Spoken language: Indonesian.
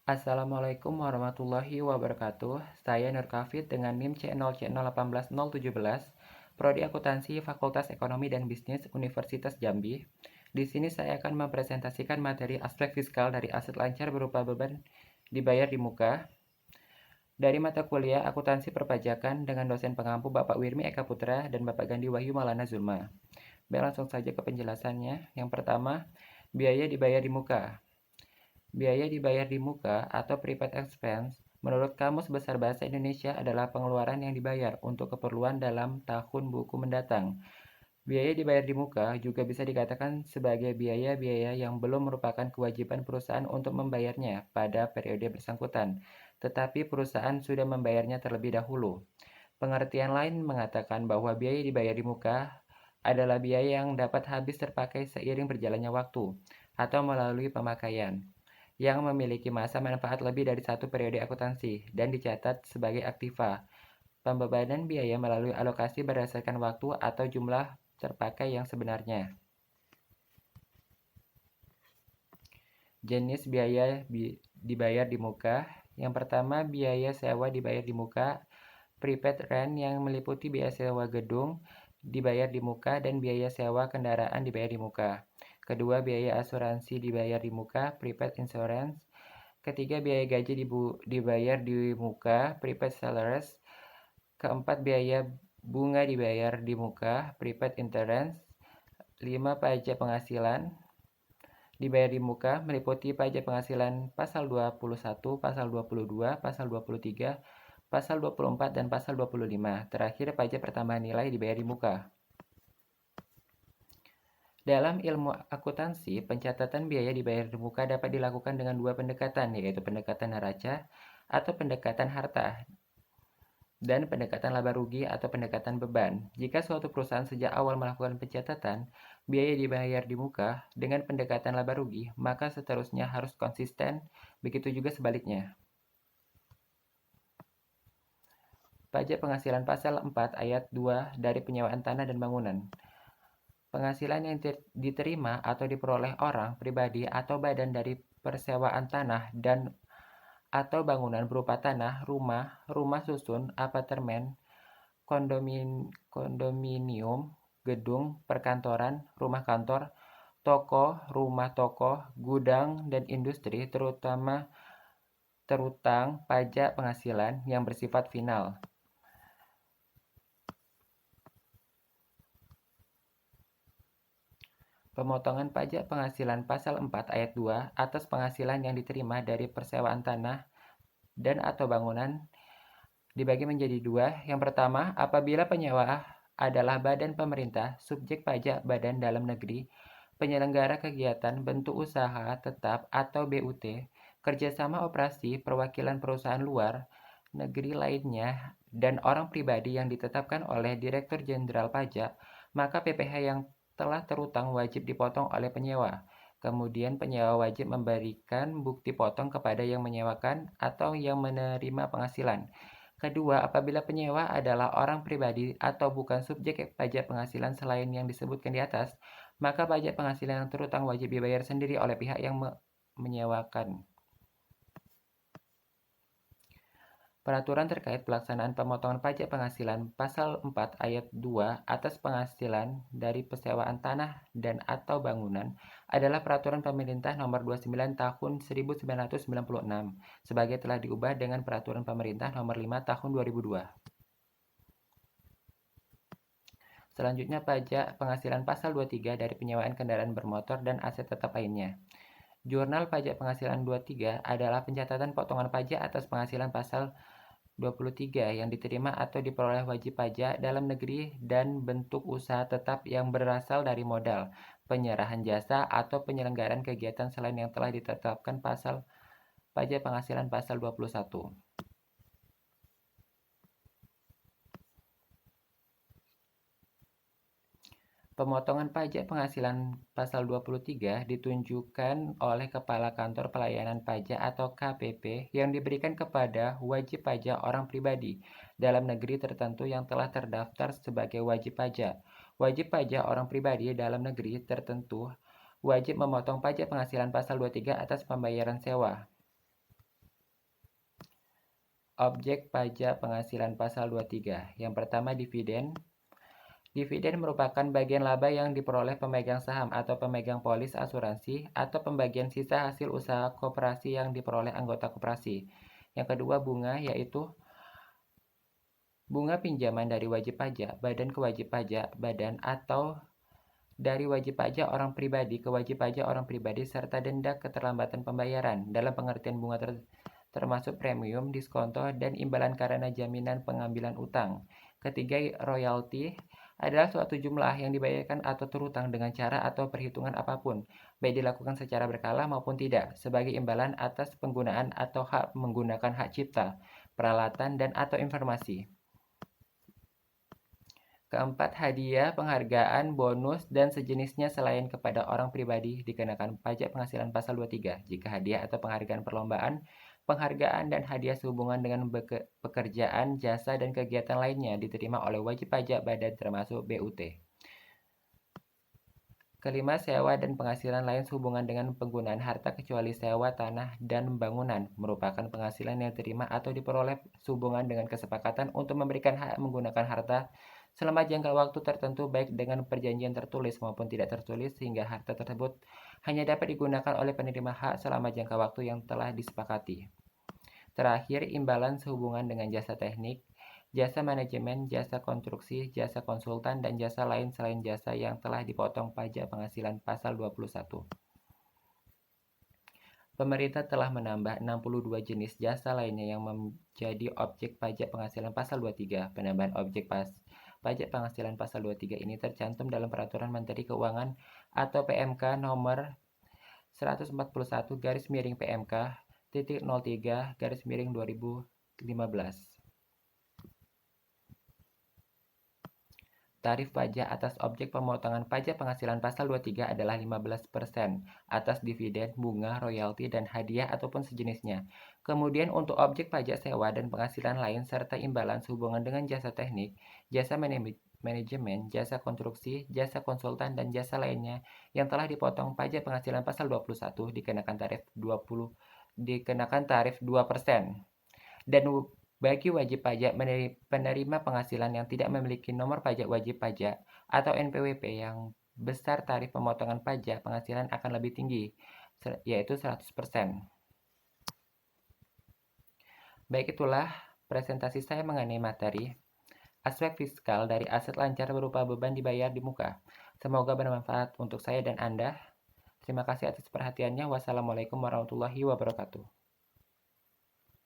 Assalamualaikum warahmatullahi wabarakatuh. Saya Nur Kafid dengan NIM C0C018017, Prodi Akuntansi Fakultas Ekonomi dan Bisnis Universitas Jambi. Di sini saya akan mempresentasikan materi aspek fiskal dari aset lancar berupa beban dibayar di muka dari mata kuliah Akuntansi Perpajakan dengan dosen pengampu Bapak Wirmi Eka Putra dan Bapak Gandhi Wahyu Malana Zulma. Baik, langsung saja ke penjelasannya. Yang pertama, biaya dibayar di muka. Biaya dibayar di muka atau prepaid expense menurut Kamus Besar Bahasa Indonesia adalah pengeluaran yang dibayar untuk keperluan dalam tahun buku mendatang. Biaya dibayar di muka juga bisa dikatakan sebagai biaya-biaya yang belum merupakan kewajiban perusahaan untuk membayarnya pada periode bersangkutan, tetapi perusahaan sudah membayarnya terlebih dahulu. Pengertian lain mengatakan bahwa biaya dibayar di muka adalah biaya yang dapat habis terpakai seiring berjalannya waktu atau melalui pemakaian yang memiliki masa manfaat lebih dari satu periode akuntansi dan dicatat sebagai aktiva. Pembebanan biaya melalui alokasi berdasarkan waktu atau jumlah terpakai yang sebenarnya. Jenis biaya dibayar di muka. Yang pertama, biaya sewa dibayar di muka. Prepaid rent yang meliputi biaya sewa gedung dibayar di muka dan biaya sewa kendaraan dibayar di muka. Kedua, biaya asuransi dibayar di muka, prepaid insurance. Ketiga, biaya gaji dibayar di muka, prepaid salaries. Keempat, biaya bunga dibayar di muka, prepaid interest. Lima, pajak penghasilan dibayar di muka, meliputi pajak penghasilan pasal 21, pasal 22, pasal 23, pasal 24, dan pasal 25. Terakhir, pajak pertambahan nilai dibayar di muka. Dalam ilmu akuntansi, pencatatan biaya dibayar di muka dapat dilakukan dengan dua pendekatan, yaitu pendekatan neraca atau pendekatan harta, dan pendekatan laba rugi atau pendekatan beban. Jika suatu perusahaan sejak awal melakukan pencatatan biaya dibayar di muka dengan pendekatan laba rugi, maka seterusnya harus konsisten, begitu juga sebaliknya. Pajak penghasilan pasal 4 ayat 2 dari penyewaan tanah dan bangunan. Penghasilan yang diterima atau diperoleh orang, pribadi, atau badan dari persewaan tanah dan atau bangunan berupa tanah, rumah, rumah susun, apartemen, kondominium, gedung, perkantoran, rumah kantor, toko, rumah toko, gudang, dan industri, terutama terutang pajak penghasilan yang bersifat final. Pemotongan pajak penghasilan pasal 4 ayat 2 atas penghasilan yang diterima dari persewaan tanah dan atau bangunan dibagi menjadi dua. Yang pertama, apabila penyewa adalah badan pemerintah, subjek pajak badan dalam negeri, penyelenggara kegiatan bentuk usaha tetap atau BUT, kerjasama operasi, perwakilan perusahaan luar negeri lainnya, dan orang pribadi yang ditetapkan oleh Direktur Jenderal Pajak, maka PPh yang telah terutang wajib dipotong oleh penyewa. Kemudian penyewa wajib memberikan bukti potong kepada yang menyewakan atau yang menerima penghasilan. Kedua, apabila penyewa adalah orang pribadi atau bukan subjek pajak penghasilan selain yang disebutkan di atas, maka pajak penghasilan yang terutang wajib dibayar sendiri oleh pihak yang menyewakan. Peraturan terkait pelaksanaan pemotongan pajak penghasilan Pasal 4 Ayat 2 atas penghasilan dari persewaan tanah dan atau bangunan adalah Peraturan Pemerintah Nomor 29 Tahun 1996 sebagai telah diubah dengan Peraturan Pemerintah Nomor 5 Tahun 2002. Selanjutnya, pajak penghasilan Pasal 23 dari penyewaan kendaraan bermotor dan aset tetap lainnya. Jurnal Pajak Penghasilan 23 adalah pencatatan potongan pajak atas penghasilan Pasal 23 yang diterima atau diperoleh wajib pajak dalam negeri dan bentuk usaha tetap yang berasal dari modal, penyerahan jasa, atau penyelenggaraan kegiatan selain yang telah ditetapkan pasal pajak penghasilan pasal 21. Pemotongan pajak penghasilan pasal 23 ditunjukkan oleh Kepala Kantor Pelayanan Pajak atau KPP yang diberikan kepada wajib pajak orang pribadi dalam negeri tertentu yang telah terdaftar sebagai wajib pajak. Wajib pajak orang pribadi dalam negeri tertentu wajib memotong pajak penghasilan pasal 23 atas pembayaran sewa. objek pajak penghasilan pasal 23. Yang pertama, dividen. Dividen merupakan bagian laba yang diperoleh pemegang saham atau pemegang polis asuransi atau pembagian sisa hasil usaha koperasi yang diperoleh anggota koperasi. Yang kedua, bunga, yaitu bunga pinjaman dari wajib pajak, badan ke wajib pajak, badan atau dari wajib pajak orang pribadi ke wajib pajak orang pribadi serta denda keterlambatan pembayaran dalam pengertian bunga termasuk premium, diskonto, dan imbalan karena jaminan pengambilan utang. Ketiga, royalti adalah suatu jumlah yang dibayarkan atau terutang dengan cara atau perhitungan apapun, baik dilakukan secara berkala maupun tidak, sebagai imbalan atas penggunaan atau hak menggunakan hak cipta, peralatan, dan atau informasi. Keempat, hadiah, penghargaan, bonus, dan sejenisnya selain kepada orang pribadi dikenakan pajak penghasilan pasal 23. Jika hadiah atau penghargaan perlombaan, penghargaan dan hadiah sehubungan dengan pekerjaan, jasa, dan kegiatan lainnya diterima oleh wajib pajak badan termasuk BUT. Kelima, sewa dan penghasilan lain sehubungan dengan penggunaan harta kecuali sewa tanah dan bangunan merupakan penghasilan yang diterima atau diperoleh sehubungan dengan kesepakatan untuk memberikan hak menggunakan harta selama jangka waktu tertentu baik dengan perjanjian tertulis maupun tidak tertulis sehingga harta tersebut hanya dapat digunakan oleh penerima hak selama jangka waktu yang telah disepakati. Terakhir, imbalan sehubungan dengan jasa teknik, jasa manajemen, jasa konstruksi, jasa konsultan, dan jasa lain selain jasa yang telah dipotong pajak penghasilan pasal 21. Pemerintah telah menambah 62 jenis jasa lainnya yang menjadi objek pajak penghasilan pasal 23. Penambahan objek pajak penghasilan pasal 23 ini tercantum dalam Peraturan Menteri Keuangan atau PMK nomor 141-PMK-03-2015. Tarif pajak atas objek pemotongan pajak penghasilan pasal 23 adalah 15% atas dividen, bunga, royalti, dan hadiah ataupun sejenisnya. Kemudian untuk objek pajak sewa dan penghasilan lain serta imbalan sehubungan dengan jasa teknik, jasa manajemen, jasa konstruksi, jasa konsultan, dan jasa lainnya yang telah dipotong pajak penghasilan pasal 21 dikenakan tarif 2%. Dan bagi wajib pajak penerima penghasilan yang tidak memiliki nomor pajak wajib pajak atau NPWP yang besar tarif pemotongan pajak penghasilan akan lebih tinggi, yaitu 100%. Baik, itulah presentasi saya mengenai materi aspek fiskal dari aset lancar berupa beban dibayar di muka. Semoga bermanfaat untuk saya dan Anda. Terima kasih atas perhatiannya. Wassalamualaikum warahmatullahi wabarakatuh.